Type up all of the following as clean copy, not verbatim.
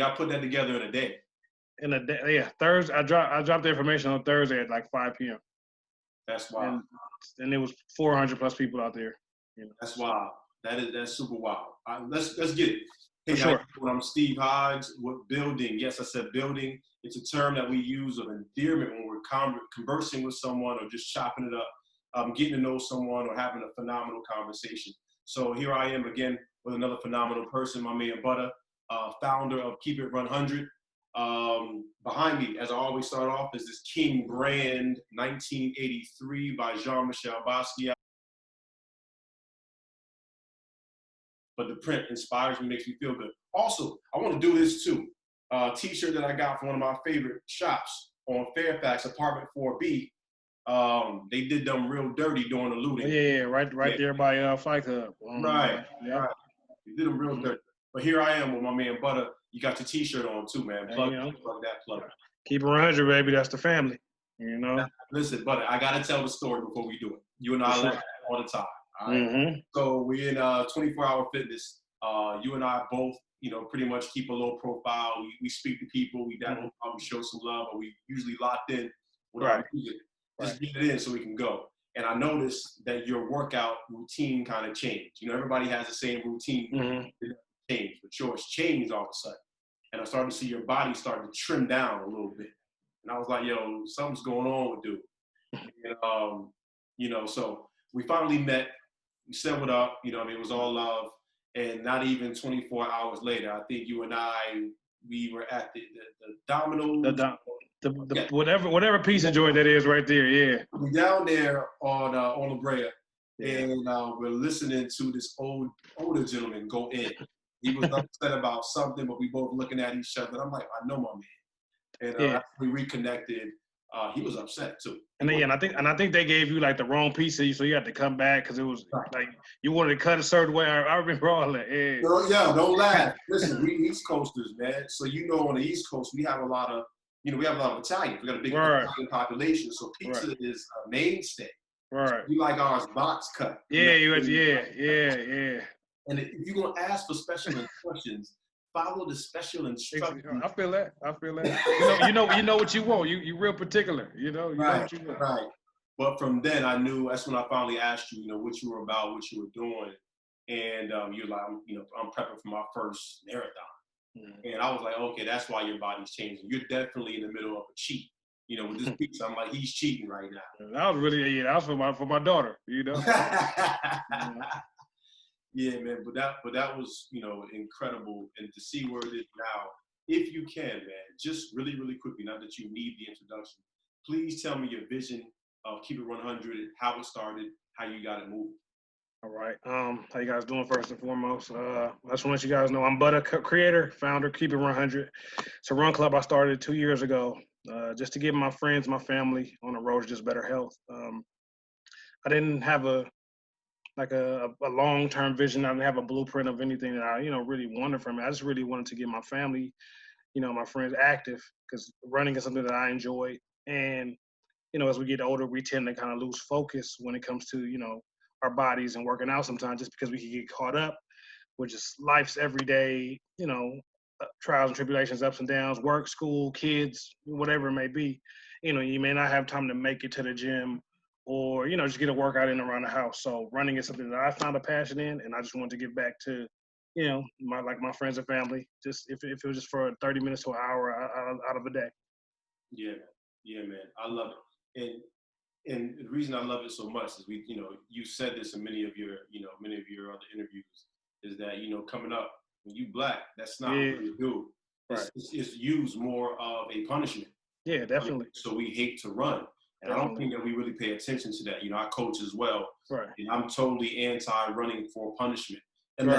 y'all put that together in a day? In a day, yeah. Thursday, I dropped the information on Thursday at like 5 p.m. That's wild. And it was 400 plus people out there. You know? That's wild. That's super wild. Let's get it. Hey, For sure. I'm Steve Hodge. What building? Yes, I said building. It's a term that we use of endearment when we're conversing with someone or just chopping it up, getting to know someone or having a phenomenal conversation. So here I am again with another phenomenal person, my man Butta, founder of keepitrunhundred. Behind me, as I always start off, is this King brand 1983 by Jean-Michel Basquiat. But the print inspires me, makes me feel good. Also, I want to do this too. T-shirt that I got from one of my favorite shops on Fairfax, apartment 4B. They did them real dirty during the looting. Yeah, right there by Fight Club. Right. They did them real dirty. But here I am with my man Butta. You got your T-shirt on too, man. Plug that. Keep100, baby. That's the family. You know. Listen, Butta, I gotta tell the story before we do it. You and I laugh all the time. All right? So we're in 24-hour fitness. You and I both, pretty much keep a low profile. We speak to people. We show some love, but we usually locked in with our music. Just get it in so we can go. And I noticed that your workout routine kind of changed. Everybody has the same routine. It changed, but yours changed all of a sudden. And I started to see your body start to trim down a little bit. And I was like, yo, something's going on with dude. And, so we finally met. We set it up. It was all love. And not even 24 hours later, I think you and I, we were at the Domino's. Whatever pizza joint that is right there, yeah. We're down there on La Brea, and we're listening to this older gentleman go in. He was upset about something, but we both looking at each other. I'm like, I know my man. And after we reconnected, he was upset too. And I think they gave you like the wrong pizza, so you had to come back because it was like you wanted to cut a certain way. I remember all that. Yeah, don't laugh. Listen, we East Coasters, man. So on the East Coast, we have a lot of Italians. We got a big Italian population, so pizza is a mainstay. Right. So we like ours box cut. Yeah. And if you're gonna ask for special instructions, follow the special instructions. I feel that. You know what you want. You real particular. You know what you want. Right. But from then I knew. That's when I finally asked you, what you were about, what you were doing, and you're like, I'm prepping for my first marathon. And I was like, okay, that's why your body's changing. You're definitely in the middle of a cheat. With this pizza, I'm like, he's cheating right now. That was really, that was for my daughter, Yeah, man. But that was, incredible. And to see where it is now, if you can, man, just really, really quickly, not that you need the introduction, please tell me your vision of keepitrunhundred, how it started, how you got it moving. All right. How you guys doing first and foremost? I just want to let you guys know I'm Butta, creator, founder, keepitrunhundred. It's a run club I started 2 years ago, just to give my friends, my family on the road to just better health. I didn't have a long-term vision. I didn't have a blueprint of anything that I, really wanted from it. I just really wanted to get my family, my friends active because running is something that I enjoy. And, as we get older, we tend to kind of lose focus when it comes to, our bodies and working out sometimes just because we can get caught up with just life's everyday, trials and tribulations, ups and downs, work, school, kids, whatever it may be. You may not have time to make it to the gym or, just get a workout in around the house. So running is something that I found a passion in, and I just wanted to get back to, my friends and family, just if it was just for 30 minutes to an hour out of a day. Yeah, man. I love it. And the reason I love it so much is you said this in many of your other interviews, is that, coming up, when you Black, that's not what you do. It's used more of a punishment. Yeah, definitely. So we hate to run. And I don't think that we really pay attention to that. I coach as well. Right. And I'm totally anti-running for punishment. And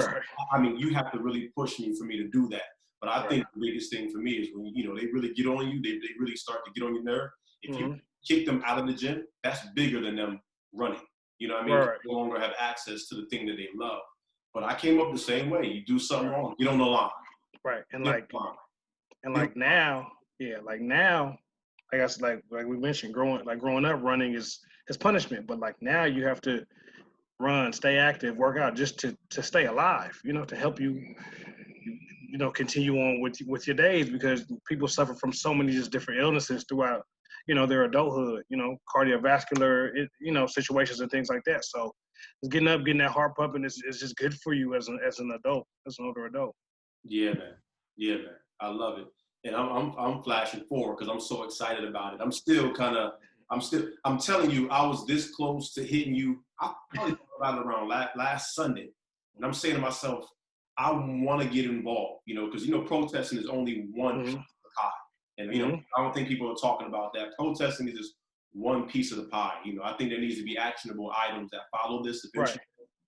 you have to really push me for me to do that. But I think the biggest thing for me is when, they really get on you, they really start to get on your nerve. If you kick them out of the gym, that's bigger than them running. They no longer have access to the thing that they love. But I came up the same way. You do something wrong, get on the line. Right. And now, I guess like we mentioned, growing up, running is punishment. But like now you have to run, stay active, work out just to stay alive, to help you continue on with your days, because people suffer from so many just different illnesses throughout, their adulthood, cardiovascular, situations and things like that. So it's getting up, getting that heart pumping is just good for you as an adult, as an older adult. Yeah, man. Yeah, man. I love it. And I'm flashing forward because I'm so excited about it. I'm telling you, I was this close to hitting you. I probably thought about it around last Sunday. And I'm saying to myself, I want to get involved, because, protesting is only one piece of the pie. And, I don't think people are talking about that. Protesting is just one piece of the pie. I think there needs to be actionable items that follow this eventually.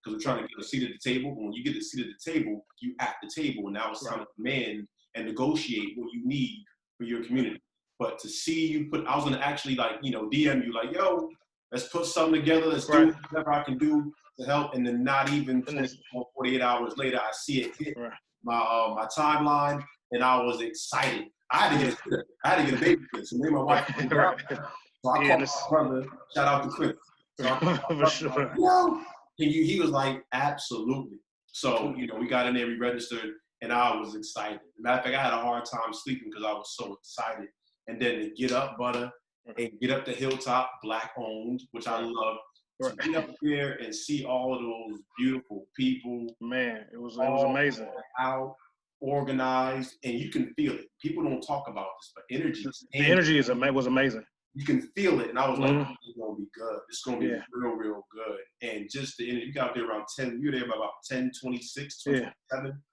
Because we're trying to get a seat at the table. But when you get a seat at the table, you at the table. And now it's time to demand and negotiate what you need for your community. But to see you I was going to actually DM you like, yo, let's put something together. Let's do whatever I can do to help. And then not even 48 hours later, I see it hit my timeline, and I was excited. I had to get a baby kit. So me and my wife, so I called my brother. Shout out to Chris. So for sure. Yo. And he was like, absolutely. So, we got in there, we registered, and I was excited. Matter of fact, I had a hard time sleeping because I was so excited. And then to get up, Butta, and get up the hilltop, Black owned, which I love. To get up there and see all of those beautiful people. Man, it was amazing. Out, organized, and you can feel it. People don't talk about this, but energy. The energy was amazing. You can feel it. And I was like, it's going to be good. It's going to be real, real good. And just the energy, you got there around 10, you were there about 10, 26, 27.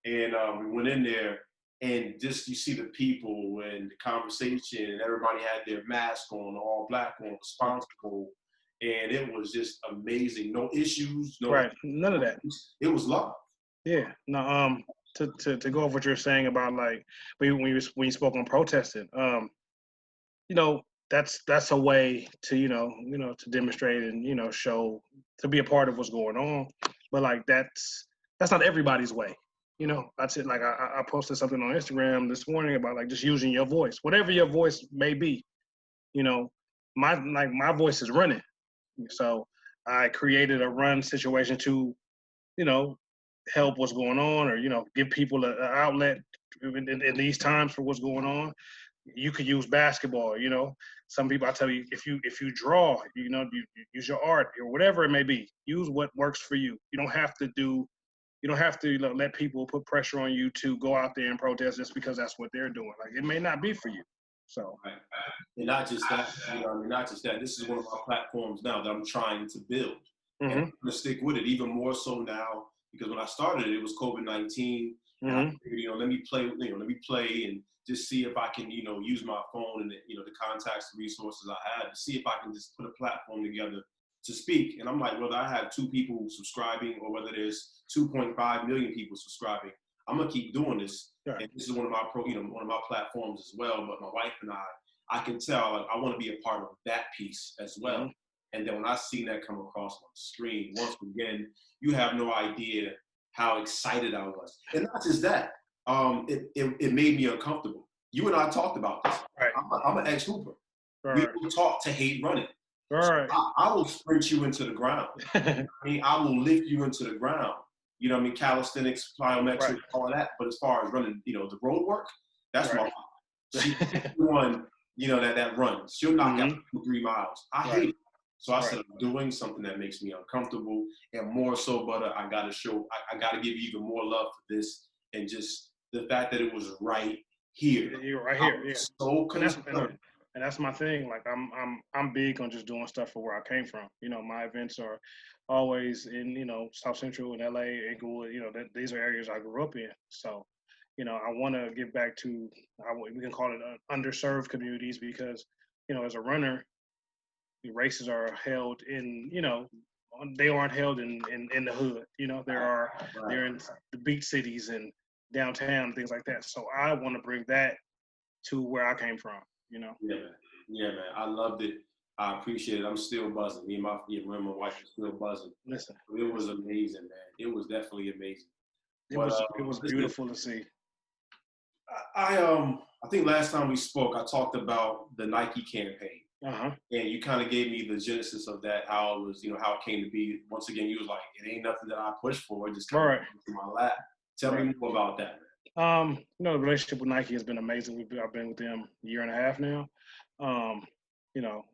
And we went in there, and just you see the people and the conversation, and everybody had their mask on, all Black on, responsible. And it was just amazing. No issues. None of that. It was love. Yeah. No, to go over what you're saying about, like, when you spoke on protesting, that's a way to, to demonstrate and, show, to be a part of what's going on. But like, that's not everybody's way. I said, like, I posted something on Instagram this morning about, like, just using your voice, whatever your voice may be. My voice is running. So I created a run situation to, help what's going on, or, give people an outlet in these times for what's going on. You could use basketball, Some people, I tell you, if you draw, you use your art or whatever it may be. Use what works for you. You don't have to let people put pressure on you to go out there and protest just because that's what they're doing. Like, it may not be for you. So, and not just that, not just that. This is one of my platforms now that I'm trying to build. And I'm going to stick with it even more so now, because when I started it was COVID-19. And I figured, let me play and just see if I can, use my phone and, the contacts, the resources I had to see if I can just put a platform together to speak. And I'm like, whether I have 2 people subscribing or whether there's 2.5 million people subscribing, I'm gonna keep doing this. Yeah. And this is one of my one of my platforms as well. But my wife and I can tell, like, I want to be a part of that piece as well. And then when I see that come across on the screen, once again, you have no idea how excited I was. And not just that, it made me uncomfortable. You and I talked about this. Right. I'm an ex-hooper. Right. We taught to hate running. Right. So I will sprint you into the ground. I will lift you into the ground. Calisthenics, plyometrics, all of that. But as far as running, the road work, that's my mom. She's one, that runs. She'll knock out 2-3 miles. I hate it. So I said, I'm doing something that makes me uncomfortable, and more so, Butta, I got to give you even more love for this, and just the fact that it was right here. You're right here. Yeah. So concerned. And that's my thing. Like, I'm big on just doing stuff for where I came from. My events are always in, South Central and LA, Inglewood. These are areas I grew up in. So, I want to give back to, we can call it underserved communities, because, as a runner, the races are held in, they aren't held in the hood. They're in the beach cities and downtown, things like that. So I want to bring that to where I came from. Yeah, man. I loved it. I appreciate it. I'm still buzzing. Me and my wife are still buzzing. Listen, it was amazing, man. It was definitely amazing. It was beautiful to see. I think last time we spoke, I talked about the Nike campaign. And you kind of gave me the genesis of that, how it was, how it came to be. Once again, you was like, it ain't nothing that I pushed for. It just came into my lap. Tell me more about that, man. The relationship with Nike has been amazing. I've been with them a year and a half now.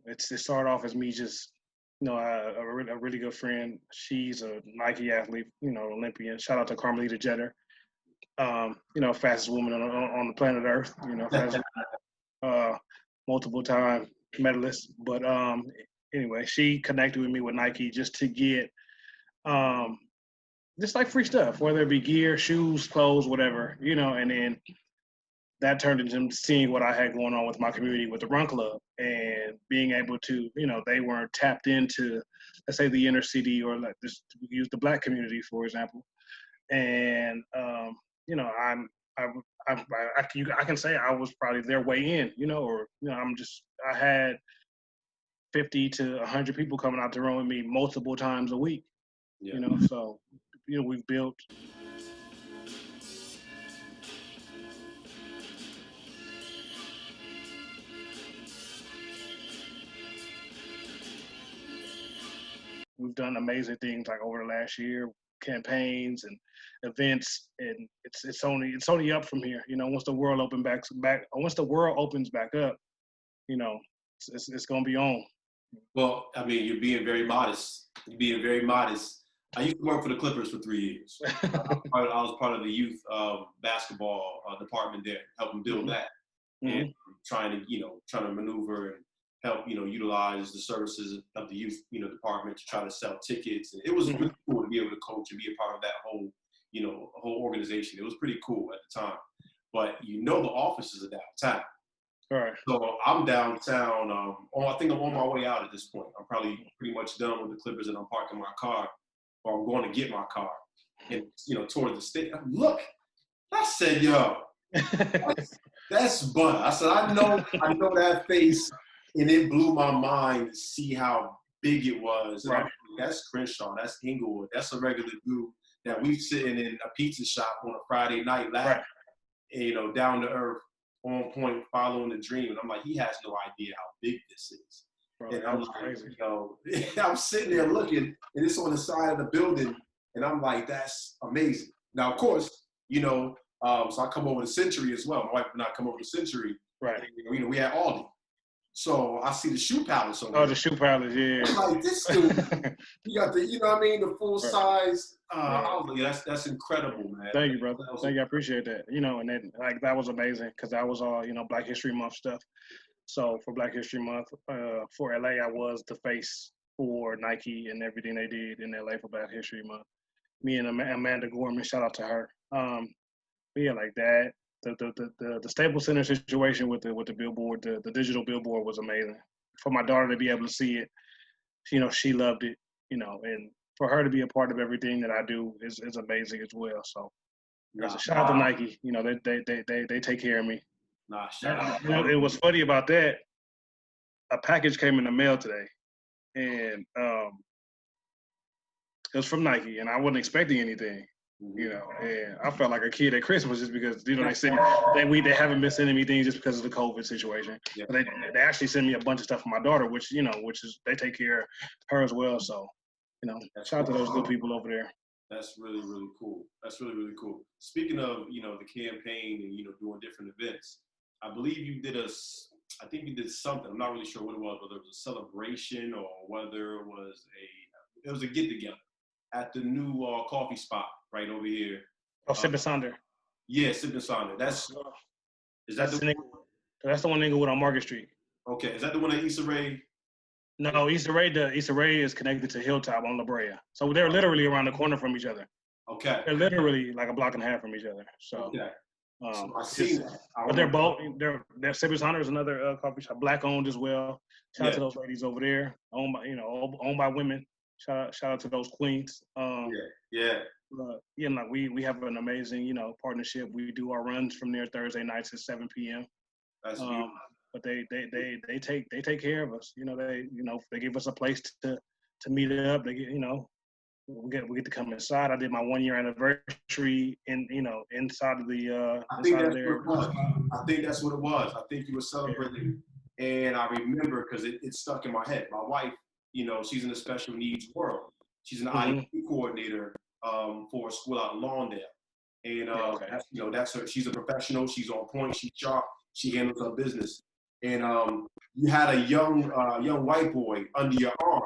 It started off as me just, a really good friend. She's a Nike athlete, Olympian. Shout out to Carmelita Jeter, fastest woman on the planet Earth. Fastest, multiple time medalist. But anyway, she connected with me with Nike just to get just like free stuff, whether it be gear, shoes, clothes, whatever, and then that turned into seeing what I had going on with my community with the run club and being able to, they weren't tapped into, let's say, the inner city or like this, use the Black community, for example. And, I can say I was probably their way in, I had 50 to 100 people coming out to run with me multiple times a week, so, we've built. We've done amazing things like over the last year, campaigns and events, and it's only up from here. Once the world once the world opens back up, it's gonna be on. Well, I mean, you're being very modest. You're being very modest. I used to work for the Clippers for 3 years. I was part of the youth basketball department there, helping build that, and trying to maneuver and help, utilize the services of the youth, department to try to sell tickets. And it was really cool to be able to coach and be a part of that whole, whole organization. It was pretty cool at the time. But the offices are downtown. All right. So I'm downtown. I think I'm on my way out at this point. I'm probably pretty much done with the Clippers, and I'm parking my car, or I'm going to get my car, and towards the state. Look, I said, yo, that's Butta. I said, I know that face, and it blew my mind to see how big it was. Right. That's Crenshaw. That's Inglewood. That's a regular dude that we sitting in a pizza shop on a Friday night laughing, and, down to earth, on point, following the dream. And I'm like, he has no idea how big this is. Bro, and I'm like, crazy. I'm sitting there looking, and it's on the side of the building, and I'm like, that's amazing. Now, of course, so I come over to Century as well. My wife and I come over to Century. Right. And, we had Aldi. So I see the Shoe Palace over there. The Shoe Palace, yeah. I'm like, this dude, you got the, the full size. I was like, that's incredible, man. Thank you, brother. Thank you. I appreciate that. And then, that was amazing because that was all, Black History Month stuff. So for Black History Month, for LA, I was the face for Nike and everything they did in LA for Black History Month. Me and Amanda Gorman, shout out to her. Like that. The Staples Center situation with the billboard, the digital billboard was amazing. For my daughter to be able to see it, she loved it, and for her to be a part of everything that I do is amazing as well. So, shout out to Nike. They take care of me. Shout out. It was funny about that. A package came in the mail today, and it was from Nike, and I wasn't expecting anything. And I felt like a kid at Christmas just because they haven't been sending me things just because of the COVID situation. Yeah. But they actually send me a bunch of stuff for my daughter, which is they take care of her as well. So, shout out to those good people over there. That's really, really cool. That's really, really cool. Speaking of, the campaign and, doing different events, I believe you did something. I'm not really sure what it was, whether it was a celebration or whether it was a get together at the new coffee spot right over here. Oh, Sip and Sonder. Yeah, Sip and Sonder. That's the one Inglewood on Market Street. Okay, is that the one at Issa Rae? No, Issa Rae is connected to Hilltop on La Brea. So they're literally around the corner from each other. Okay. They're literally like a block and a half from each other. So, okay. So I see that. But they're both, they're Sip and Sonder is another coffee shop, Black owned as well. Shout out to those ladies over there, owned by women. Shout out to those queens. We have an amazing, partnership. We do our runs from there Thursday nights at 7 p.m. That's beautiful. But they take care of us. They give us a place to meet up. They get, we get to come inside. I did my 1 year anniversary inside of the. I think that's what it was. I think you were celebrating, and I remember because it stuck in my head. My wife, she's in the special needs world. She's an IEP coordinator for a school out in Lawndale. And Okay. that's her. She's a professional. She's on point. She's sharp. She handles her business. And you had a young white boy under your arm.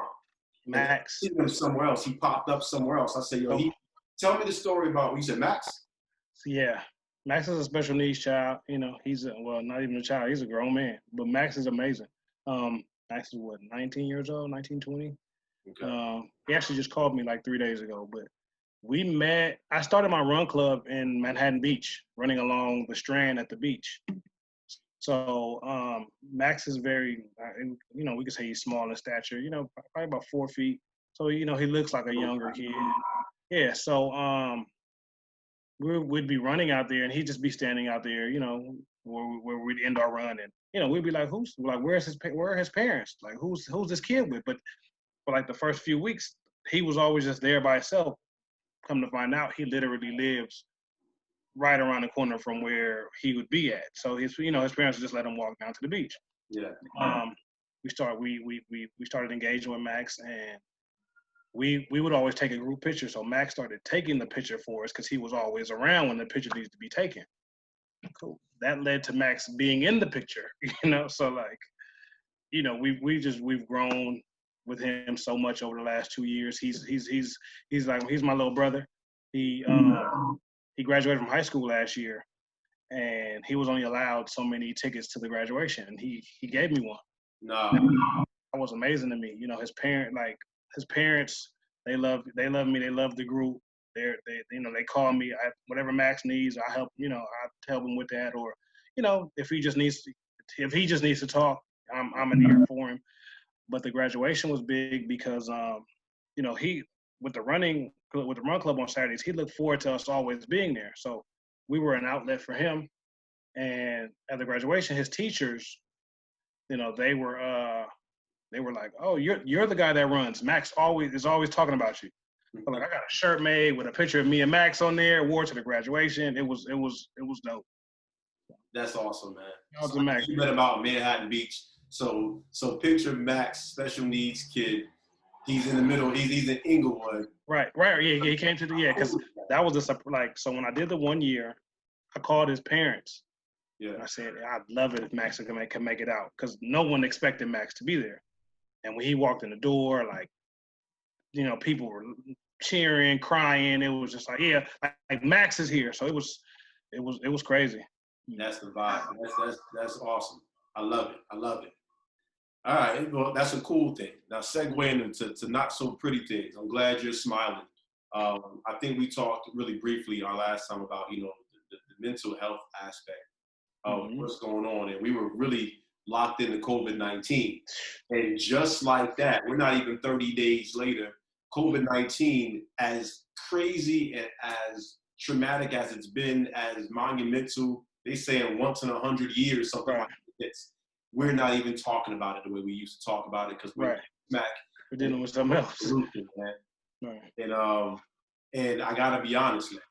Max. And I seen him somewhere else. He popped up somewhere else. I said, yo, tell me the story about. You said Max. Yeah. Max is a special needs child. He's not even a child. He's a grown man. But Max is amazing. Max is 19 years old, 19, 20. Okay. He actually just called me like 3 days ago. But we met. I started my run club in Manhattan Beach, running along the Strand at the beach. So Max is very, we could say he's small in stature. Probably about 4 feet. So he looks like a younger kid. Yeah. So we'd be running out there, and he'd just be standing out there, where we'd end our run, and we'd be like, where are his parents? Like, who's this kid with? But for like the first few weeks, he was always just there by himself. Come to find out, he literally lives right around the corner from where he would be at. So his parents would just let him walk down to the beach. Yeah. We started engaging with Max, and we would always take a group picture. So Max started taking the picture for us because he was always around when the picture needs to be taken. Cool. That led to Max being in the picture, So like, we've grown with him so much over the last 2 years. He's my little brother. He graduated from high school last year, and he was only allowed so many tickets to the graduation, and he gave me one. No. That was amazing to me. His parents, they love me. They love the group. They call me. Whatever Max needs, I help. I help him with that, or if he just needs to talk, I'm an ear for him. But the graduation was big because he with the run club on Saturdays, he looked forward to us always being there. So we were an outlet for him. And at the graduation, his teachers, they were like, "Oh, you're the guy that runs. Max is always talking about you." So like, I got a shirt made with a picture of me and Max on there, wore it to the graduation. It was dope. That's awesome, man. That was Max. You met about Manhattan Beach. So picture Max, special needs kid. He's in the middle. He's in Inglewood. Right. Yeah, he came to because that was so when I did the 1 year, I called his parents. Yeah. And I said, I'd love it if Max can make it out, because no one expected Max to be there. And when he walked in the door, like, people were cheering, crying. It was just like, yeah, like Max is here. So it was crazy. That's the vibe. That's awesome. I love it. All right, well, that's a cool thing. Now, segueing into not so pretty things. I'm glad you're smiling. I think we talked really briefly our last time about, the mental health aspect of what's going on. And we were really locked into COVID-19. And just like that, we're not even 30 days later, COVID-19, as crazy and as traumatic as it's been, as monumental, they say in once in 100 years, something like this. We're not even talking about it the way we used to talk about it, because we're dealing with something else. Man. Right. And I gotta be honest, man,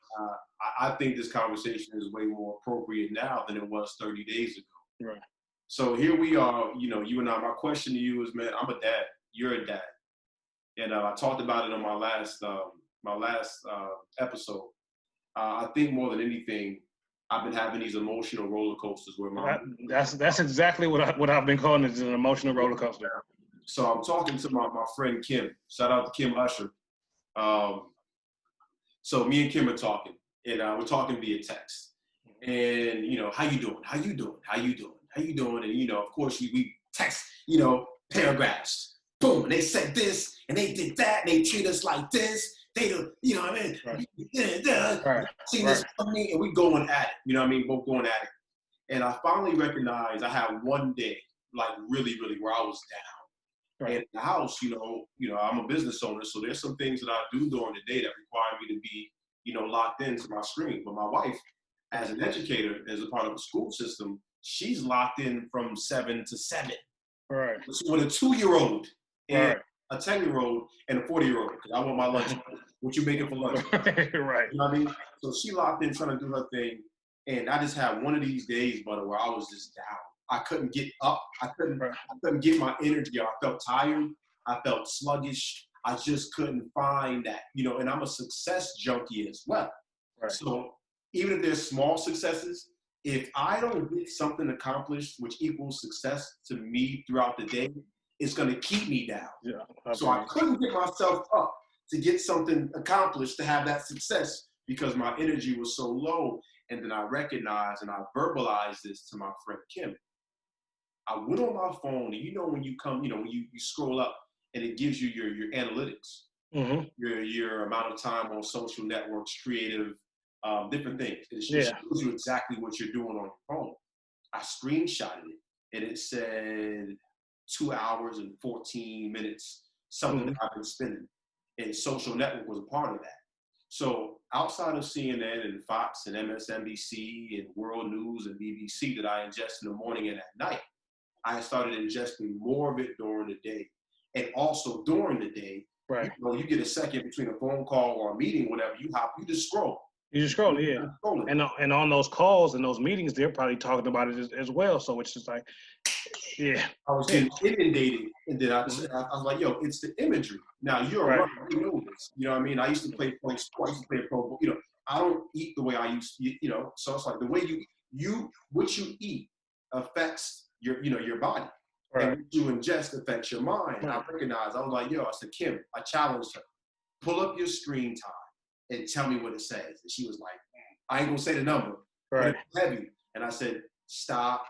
I think this conversation is way more appropriate now than it was 30 days ago. Right. So here we are, you and I. My question to you is, man, I'm a dad. You're a dad, and I talked about it on my last episode. I think more than anything, I've been having these emotional roller coasters where that's exactly what I've been calling it, an emotional roller coaster. So I'm talking to my friend Kim. Shout out to Kim Usher. So me and Kim are talking, and we're talking via text. And how you doing? How you doing? How you doing? How you doing? And of course we text, paragraphs. Boom, and they said this, and they did that, and they treat us like this. They do, what I mean? Right. See this from me, and we going at it, both going at it. And I finally recognized I had one day, like really, really, where I was down. Right. And in the house, I'm a business owner, so there's some things that I do during the day that require me to be, locked into my screen. But my wife, as an educator, as a part of the school system, she's locked in from 7 to 7. Right. So with a 2-year-old and a 10-year-old and a 40-year-old, because I want my lunch. What you making for lunch? Right. You know what I mean? So she locked in trying to do her thing, and I just had one of these days, Butta, where I was just down. I couldn't get up. I couldn't get my energy. I felt tired. I felt sluggish. I just couldn't find that, and I'm a success junkie as well. Right. So even if there's small successes, if I don't get something accomplished, which equals success to me throughout the day, it's going to keep me down. Yeah. So I couldn't get myself up to get something accomplished to have that success because my energy was so low. And then I recognized and I verbalized this to my friend Kim. I went on my phone, and you know when you come, you know when you scroll up and it gives you your analytics, your amount of time on social networks, creative, different things. It shows you exactly what you're doing on your phone. I screenshotted it, and it said 2 hours and 14 minutes, something that I've been spending. And social network was a part of that. So outside of CNN and Fox and MSNBC and World News and BBC that I ingest in the morning and at night, I started ingesting more of it during the day. And also during the day, right. You get a second between a phone call or a meeting, whatever, you just scroll. You just scroll, yeah. And on those calls and those meetings, they're probably talking about it as well. So it's just like, yeah. I was getting inundated, and then I was like, yo, it's the imagery. Now, you're a runner, you know this. You know what I mean? I used to play sports. I used to play pro ball. I don't eat the way I used to, so it's like the way what you eat affects your body. Right. And what you ingest affects your mind. Right. I recognized, I was like, yo, I said, Kim, I challenged her. Pull up your screen time and tell me what it says. And she was like, I ain't gonna say the number, but it's heavy. And I said, stop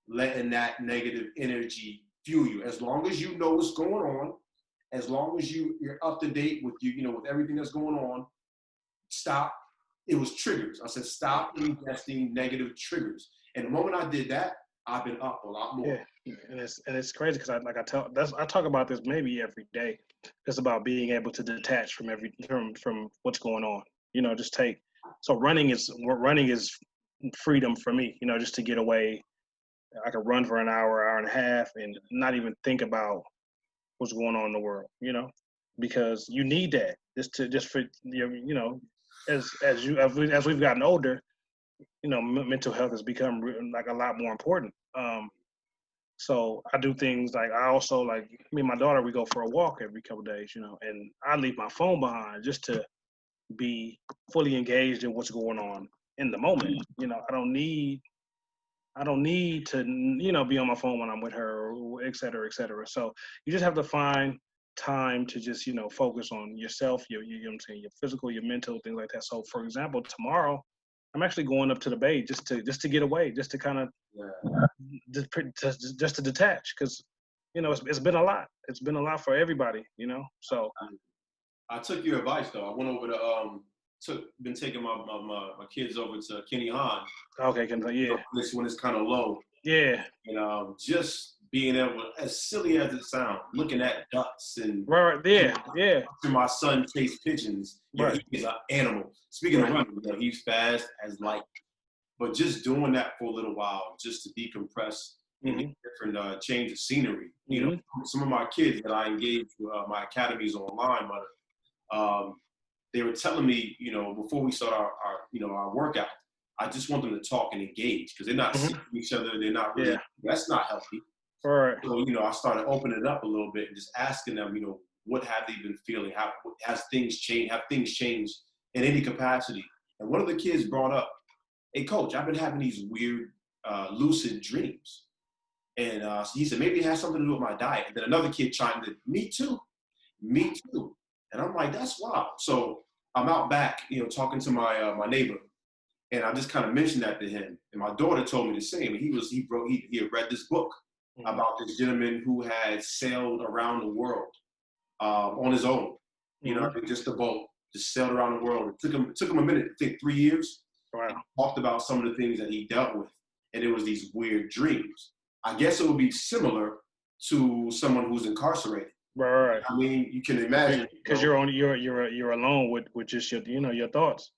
letting that negative energy fuel you. As long as you know what's going on, as long as you're up to date with with everything that's going on, stop. It was triggers. I said, stop ingesting negative triggers. And the moment I did that, I've been up a lot more. Yeah, and it's crazy because I talk about this maybe every day. It's about being able to detach from from what's going on. Just take. So running is freedom for me. Just to get away. I could run for an hour and a half, and not even think about what's going on in the world. Because you need that just for as we've gotten older. Mental health has become like a lot more important. So I do things like I also like me and my daughter, we go for a walk every couple of days, and I leave my phone behind just to be fully engaged in what's going on in the moment. I don't need to, be on my phone when I'm with her, or et cetera, et cetera. So you just have to find time to just, focus on yourself, your physical, your mental, things like that. So for example, tomorrow, I'm actually going up to the Bay just to get away, just to kind of just to detach, because it's been a lot. It's been a lot for everybody, So I took your advice though. I went over to been taking my kids over to Kenny Hahn. Okay, yeah. This one is kind of low. Yeah. And just being able, as silly as it sounds, looking at ducks and yeah. watching my son chase pigeons. He's an animal. Speaking of running, he's fast as light. But just doing that for a little while, just to decompress and different change of scenery. Some of my kids that I engage with my academies online, but they were telling me, before we start our workout, I just want them to talk and engage because they're not seeing each other. They're not really. That's not healthy. Right. So I started opening it up a little bit and just asking them, what have they been feeling? How has things changed? Have things changed in any capacity? And one of the kids brought up, "Hey, coach, I've been having these weird lucid dreams." And so he said, maybe it has something to do with my diet. And then another kid chimed in, me too. And I'm like, that's wild. So I'm out back, talking to my neighbor. And I just kind of mentioned that to him. And my daughter told me the same. He had read this book about this gentleman who had sailed around the world on his own. Just a boat, just sailed around the world. It took him a minute, I think 3 years. Wow. Talked about some of the things that he dealt with. And it was these weird dreams. I guess it would be similar to someone who's incarcerated. Right. I mean, you can imagine because you're alone with just your thoughts.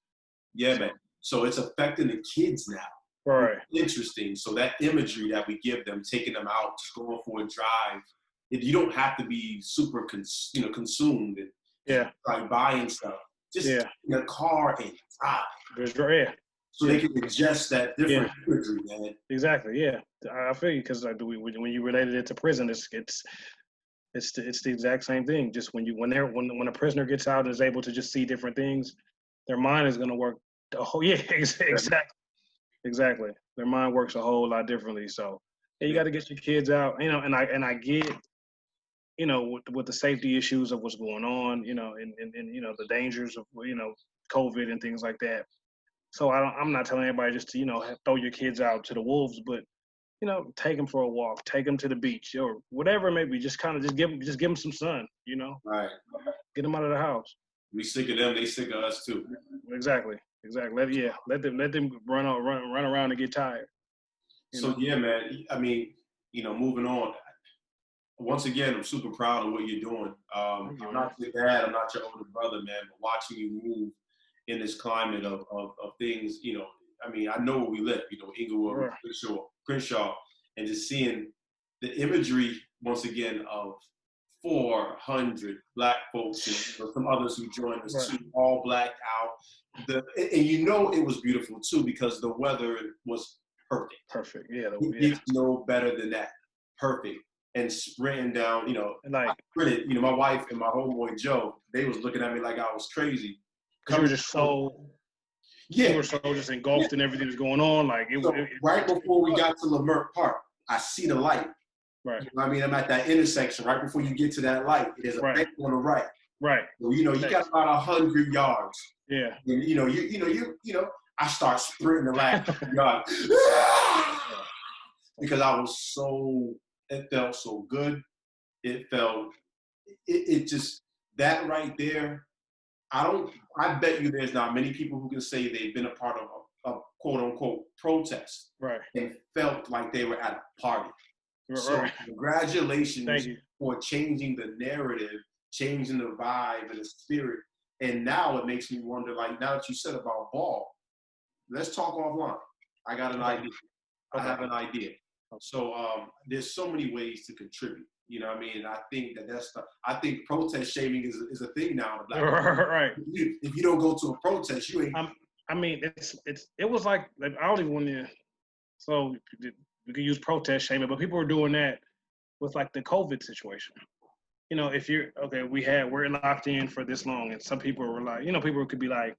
Yeah, man. So it's affecting the kids now. Right. Interesting. So that imagery that we give them, taking them out, just going for a drive, you don't have to be super consumed and like buying stuff. Just in a car and drive. So they can ingest that different imagery, man. Exactly. Yeah, I feel you because when you related it to prison, it's the exact same thing. Just when a prisoner gets out and is able to just see different things, their mind is going to work Yeah, exactly. Their mind works a whole lot differently. So yeah, you got to get your kids out, and I get, with the safety issues of what's going on, and the dangers of, COVID and things like that. So I'm not telling everybody just to, throw your kids out to the wolves, but take them for a walk, take them to the beach or whatever it may be. Just kind of just give them some sun, Right. Get them out of the house. We sick of them, they sick of us too. Exactly. Let them run around and get tired. So yeah, man. I mean, moving on. Once again, I'm super proud of what you're doing. I'm not your dad, I'm not your older brother, man, but watching you move in this climate of things, I mean, I know where we live, Inglewood, right. Crenshaw, and just seeing the imagery, once again, of 400 Black folks and some others who joined us too, all blacked out. And it was beautiful too because the weather was perfect. Perfect, yeah. It gets no better than that. Perfect. And sprinting down, I sprinted, my wife and my homeboy Joe, they was looking at me like I was crazy. You were just you were so just engulfed in everything that's going on. Like right before we got to Lamert Park, I see the light. Right. I mean, I'm at that intersection right before you get to that light. There's a bank on the right. Right. So, you got about 100 yards. Yeah. And I start sprinting the last yard because I was it felt so good. It just, that right there. I bet you there's not many people who can say they've been a part of a quote unquote protest. Right. And felt like they were at a party. Right. So congratulations for changing the narrative, changing the vibe and the spirit. And now it makes me wonder, like, now that you said about ball, let's talk offline. I got an idea. I have an idea. So there's so many ways to contribute. You know what I mean? I think I think protest shaming is a thing now in the Black community. Right. If you don't go to a protest, you ain't. I mean, it was like I don't even want to. So we could use protest shaming, but people were doing that with like the COVID situation. If you're we're locked in for this long, and some people were like, people could be like,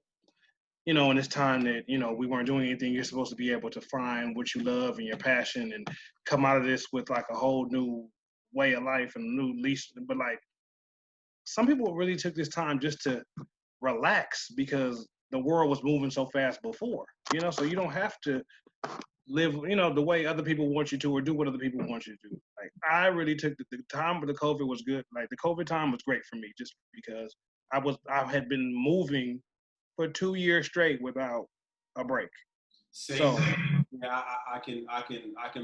in this time that, we weren't doing anything, you're supposed to be able to find what you love and your passion and come out of this with like a whole new way of life and a new leash. But like, some people really took this time just to relax because the world was moving so fast before, so you don't have to live, the way other people want you to or do what other people want you to do. Like, I really took the time for the COVID was good. Like, the COVID time was great for me just because I had been moving for 2 years straight without a break. So yeah, I can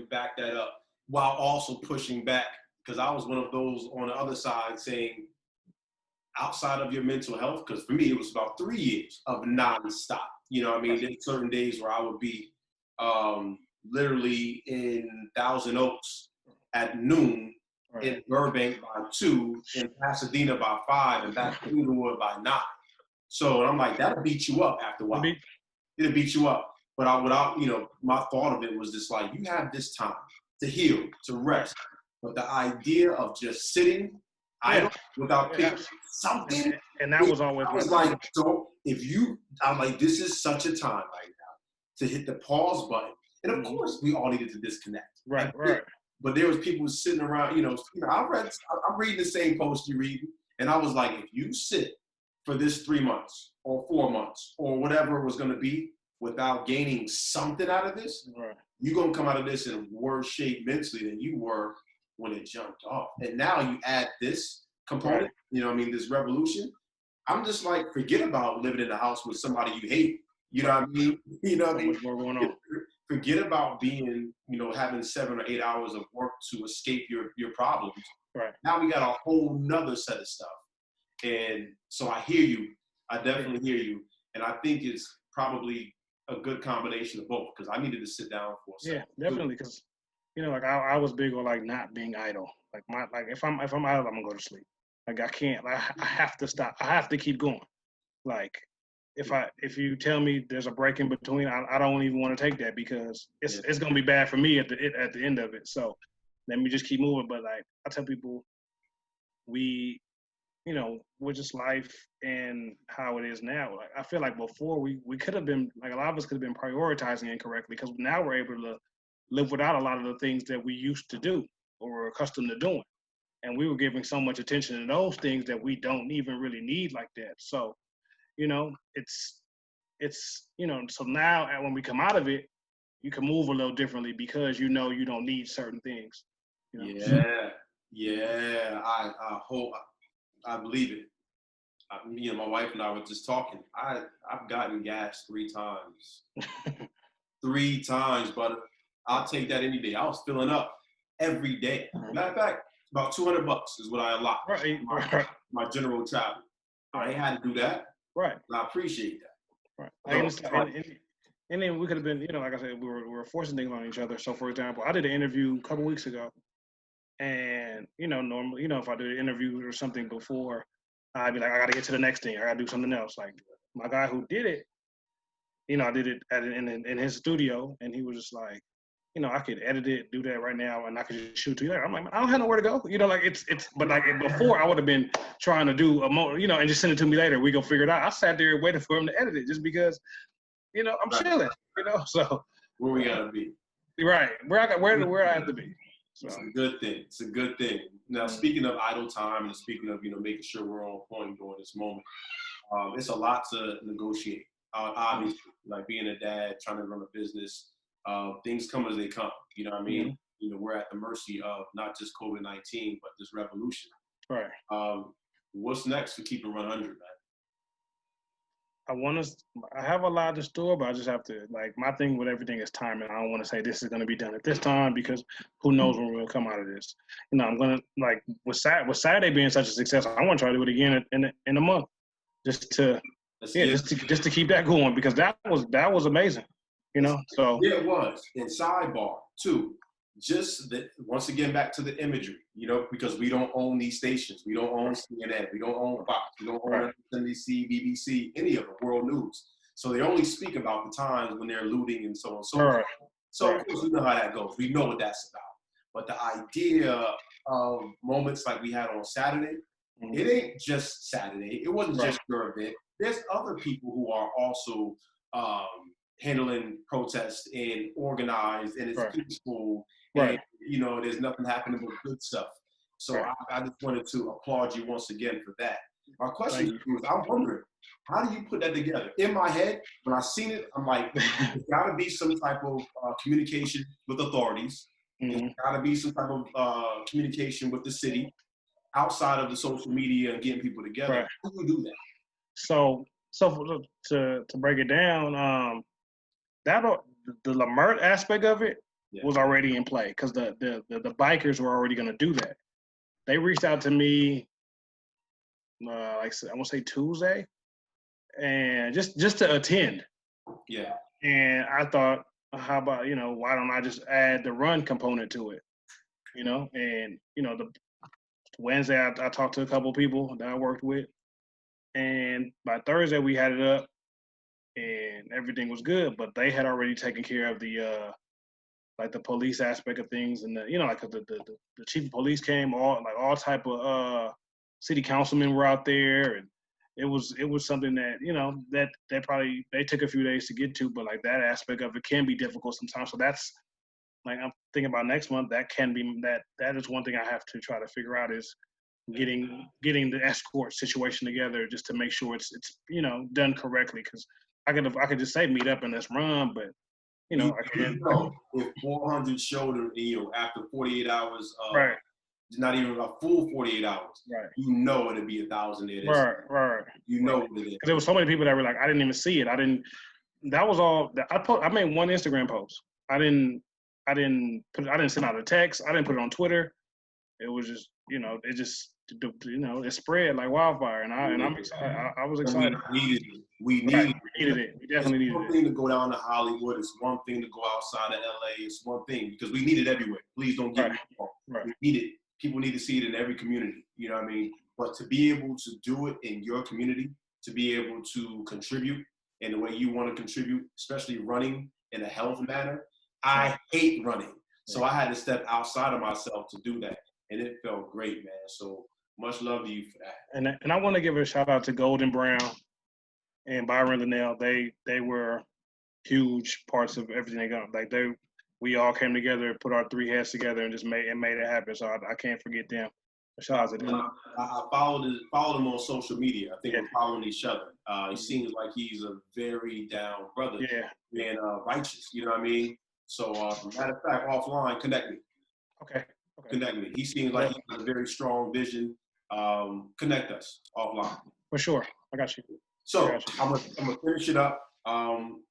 back that up while also pushing back because I was one of those on the other side saying outside of your mental health, because for me it was about 3 years of nonstop. I mean, there's certain days where I would be literally in Thousand Oaks at noon, in Burbank by 2, in Pasadena by 5, and back to Inglewood by 9. So I'm like, that'll beat you up after a while. It'll beat you up. But my thought of it was just like, you have this time to heal, to rest. But the idea of just sitting idle without picking something. And that was always I was like, so I'm like, this is such a time right now to hit the pause button. And of course, we all needed to disconnect. Right. But there was people sitting around, I'm reading the same post you read, and I was like, if you sit for this 3 months or 4 months or whatever it was going to be without gaining something out of this, you're going to come out of this in worse shape mentally than you were when it jumped off. And now you add this component, this revolution. I'm just like, forget about living in a house with somebody you hate. You know what I mean? Much more going on. Forget about being, having 7 or 8 hours of work to escape your problems. Right. Now we got a whole nother set of stuff. And so I hear you. I definitely hear you. And I think it's probably a good combination of both because I needed to sit down for a second. Yeah, definitely. Because, like I was big on like not being idle. Like if I'm idle, I'm gonna go to sleep. Like I can't. I have to stop. I have to keep going. Like if you tell me there's a break in between, I don't even want to take that because it's gonna be bad for me at the end of it. So let me just keep moving. But like I tell people, we with just life and how it is now. Like I feel like before we could have been like a lot of us could have been prioritizing incorrectly because now we're able to live without a lot of the things that we used to do or were accustomed to doing. And we were giving so much attention to those things that we don't even really need like that. So, so now when we come out of it, you can move a little differently because you don't need certain things. Yeah. I hope I believe it. Me and my wife and I were just talking. I've gotten gas 3 times. 3 times, but I'll take that any day. I was filling up every day. Matter of fact, about $200 is what I allot my general travel. I ain't had to do that. Right. I appreciate that. Right. I understand. And then we could have been, like I said, we were forcing things on each other. So, for example, I did an interview a couple weeks ago, and normally, if I did an interview or something before, I'd be like, I got to get to the next thing. I got to do something else. Like my guy who did it, I did it in his studio, and he was just like, I could edit it, do that right now, and I could just shoot to you. I'm like, I don't have nowhere to go. Like it's, but like before, I would have been trying to do and just send it to me later. We go figure it out. I sat there waiting for him to edit it just because, I'm chilling. So where we gotta be. Right, where I have to be. So. It's a good thing. It's a good thing. Now, speaking of idle time and speaking of making sure we're on point during this moment, it's a lot to negotiate. Obviously, like being a dad, trying to run a business, things come as they come. You know what I mean? We're at the mercy of not just COVID-19, but this revolution. Right. What's next for Keep It 100, man? I have a lot to store, but I just have to, like, my thing with everything is timing. I don't want to say this is going to be done at this time because who knows when we're going to come out of this. I'm going to, like, with Saturday being such a success, I want to try to do it again in a month just to keep that going because that was amazing, so. Yeah, it was. And sidebar, too, once again, back to the imagery, because we don't own these stations. We don't own CNN. We don't own Fox. We don't own NBC, BBC, any of the world news. So they only speak about the times when they're looting and so on and so forth. So, of course, we know how that goes. We know what that's about. But the idea of moments like we had on Saturday, it ain't just Saturday. It wasn't just your event. There's other people who are also handling protests and organized, and it's peaceful. And, there's nothing happening but good stuff. So I just wanted to applaud you once again for that. My question to you is, I'm wondering, how do you put that together? In my head, when I seen it, I'm like, there's got to be some type of communication with authorities. There's got to be some type of communication with the city outside of the social media and getting people together. How do you do that? So to break it down, the Lamert aspect of it was already in play because the bikers were already going to do that. They reached out to me, like I want to say Tuesday, and just to attend. Yeah. And I thought, how about why don't I just add the run component to it? And the Wednesday I talked to a couple of people that I worked with, and by Thursday we had it up. And everything was good, but they had already taken care of the like the police aspect of things, and the chief of police came, all type of city councilmen were out there, and it was something that that probably they took a few days to get to, but like that aspect of it can be difficult sometimes. So that's like I'm thinking about next month. That can be that is one thing I have to try to figure out is getting the escort situation together just to make sure it's done correctly because. I could just say meet up and let's run, but I can't. If 400 showed after 48 hours, not even a full 48 hours, it'd be 1,000 there. Right. What it is. Because there was so many people that were like, I didn't even see it. That was all. I made one Instagram post. I didn't send out a text. I didn't put it on Twitter. It was just it spread like wildfire, and I'm excited. I was excited. We needed it. We definitely needed it. It's one thing to go down to Hollywood. It's one thing to go outside of LA. It's one thing because we need it everywhere. Please don't get me wrong. We need it. People need to see it in every community. You know what I mean? But to be able to do it in your community, to be able to contribute in the way you want to contribute, especially running in a health manner. I hate running, so I had to step outside of myself to do that. And it felt great, man. So Much love to you for that. And I want to give a shout out to Golden Brown and Byron Linnell. They were huge parts of everything they got. Like we all came together, put our three heads together, and just made it happen. So I can't forget them. Shout out to them. I followed him on social media. I think we're following each other. He seems like he's a very down brother. Yeah. And righteous. You know what I mean? So matter of fact, offline, connect me. Okay. Connect me. He seems like he has a very strong vision. Connect us offline. For sure. I got you. So I'm gonna finish it up.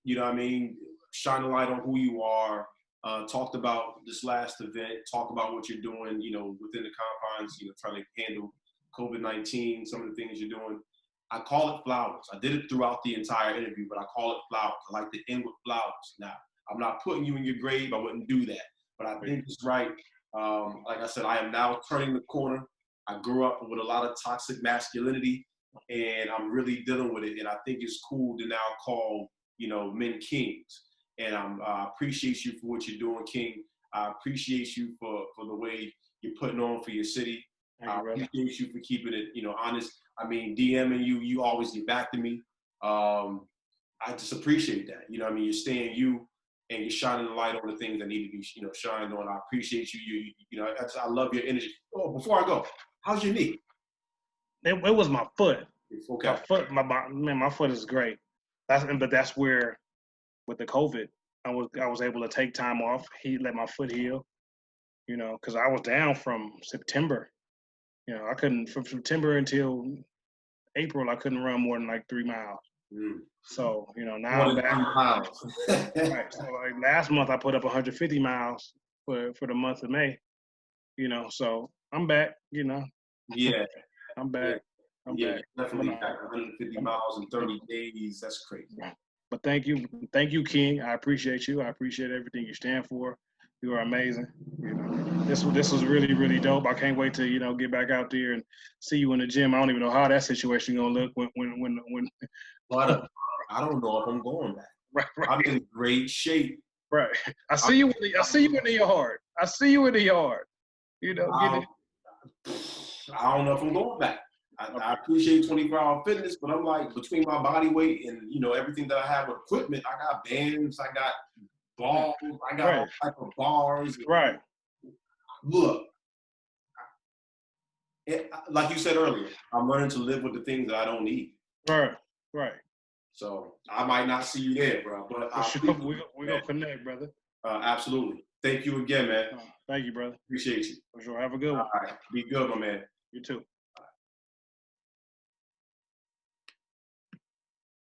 You know what I mean? Shine a light on who you are. Talked about this last event. Talk about what you're doing, you know, within the confines, you know, trying to handle COVID-19, some of the things you're doing. I call it flowers. I did it throughout the entire interview, but I call it flowers. I like to end with flowers. Now, I'm not putting you in your grave. I wouldn't do that. But I think it's right. Like I said, I am now turning the corner. I grew up with a lot of toxic masculinity, and I'm really dealing with it. And I think it's cool to now call, you know, men kings. And I appreciate you for what you're doing, King. I appreciate you for the way you're putting on for your city. I appreciate you for keeping it, you know, honest. I mean, DMing you always get back to me. I just appreciate that. You know what I mean? You're staying you, and you're shining the light on the things that need to be, you know, shined on. I appreciate you. You know, I love your energy. Oh, before I go, how's your knee? It was my foot. Okay. My foot, my foot is great. But that's where, with the COVID, I was able to take time off. He let my foot heal, you know, because I was down from September. You know, I couldn't, from September until April, I couldn't run more than like 3 miles. So, you know, now I'm back. Right. So like last month I put up 150 miles for the month of May, you know, so I'm back, you know. Yeah. I'm back. I'm back. Definitely back. 150 miles in 30 days. That's crazy. But thank you, King. I appreciate you. I appreciate everything you stand for. You are amazing. You know, this was really, really dope. I can't wait to, you know, get back out there and see you in the gym. I don't even know how that situation gonna look when. But I don't know if I'm going back. Right. I'm in great shape. Right. I see you in the yard. I see you in the yard. You know. I don't know if I'm going back. I appreciate 24-hour fitness, but I'm like, between my body weight and, you know, everything that I have with equipment, I got bands, I got balls, I got all type of bars. Right. Look, like you said earlier, I'm learning to live with the things that I don't need. Right. So I might not see you there, bro, but we're gonna connect, brother. Absolutely. Thank you again, man. Thank you, brother. Appreciate you. For sure. Have a good one. All right. Be good, my man. You too.